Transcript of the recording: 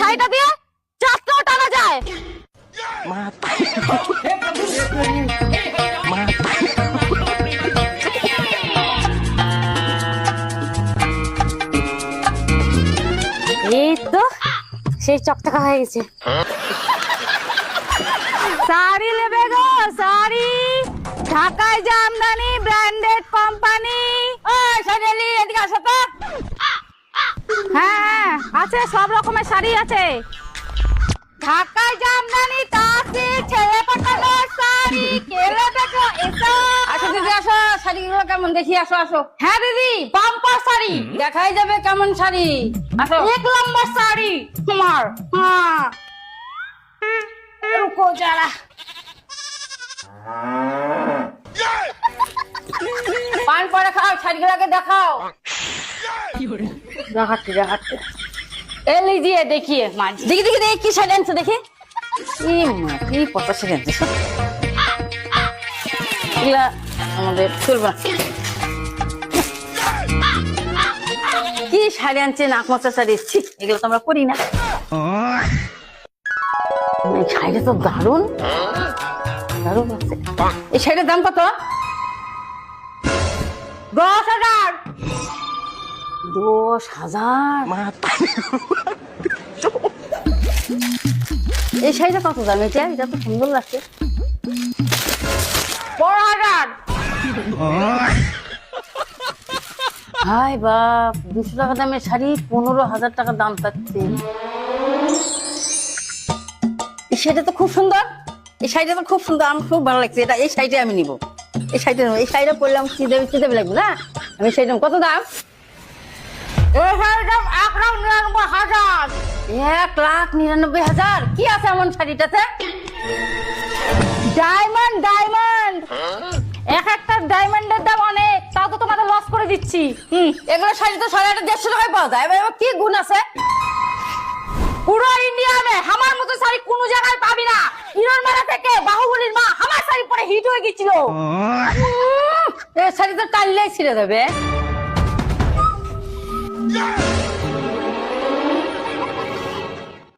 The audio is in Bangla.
শাড়িটা দিয়ে চারটাও টানা যায়। এই তো সেই চকচকা হয়ে গেছে। শাড়ি নেবে গো, শাড়ি ঢাকায় যে আমদানি ব্র্যান্ডেড কোম্পানি। ওই শাড়ি এদিকে আসো তো। হ্যাঁ আছে, সব রকমের শাড়ি আছে। ঢাকায় যে আমদানি তাঁতি ছেলে পাঠানো শাড়ি কেলে দেখো এসো। আসো দিদি আসো, শাড়িগুলো কেমন দেখি, আসো আসো। হ্যাঁ দিদি, বাম্পার শাড়ি দেখাই যাবে কেমন শাড়ি, আসো। এক নম্বর শাড়ি তোমার। হ্যাঁ রুকো যারা, পান পরে খাও, শাড়িগুলোকে দেখাও। দেখাচ্ছি দেখাচ্ছি। এ লিজিয়ে দেখিয়ে মা, দেখি দেখি দেখি কি শাড়ি আনছে দেখি। কি পচা শাড়ি আনছে, এগুলা আমাদের চলবে না। কি শাড়ি আনছে, নাক মচা শাড়ি, এগুলো তো আমরা করি না। এই শাড়িটা তো দারুণ দারুণ আছে। এই শাড়িটার দাম কত? 10,000। 10,000? এই শাড়িটা কত দাম? এটা এটা তো সুন্দর লাগছে। 12,000। হাই বাপ, 200 টাকা দামের শাড়ি 15,000 টাকা দাম পাচ্ছে। এই শাড়িটা তো খুব সুন্দর, এই শাড়িটা তো খুব সুন্দর, আমার খুব ভালো লাগছে। এটা এই শাড়িটা আমি নিবো, এই শাড়িটা নেবো। এই শাড়িটা পরলাম চিদেবে লাগবে না, আমি শাড়িটা কত দাম? এই শাড়ির দাম 1,99,000। 1,99,000? কি আছে এমন শাড়িটাতে? ডায়মন্ড ডায়মন্ড, এক একটা ডায়মন্ডের দাম অনেক, তাও তো তোমাদের লস করে দিচ্ছি। এগুলো শাড়ি তো 150 টাকায় পাওয়া যায়। এবার কি গুণ আছে? পুরো ইন্ডিয়াতে আমার মতো শাড়ি কোনো জায়গায় পাবি না। হিরোর মেলা থেকে বাহুবলীর মা আমার শাড়ি পরে হিট হয়ে গেছিল। এই শাড়ি তো টাইলেই ছিঁড়ে দেবে।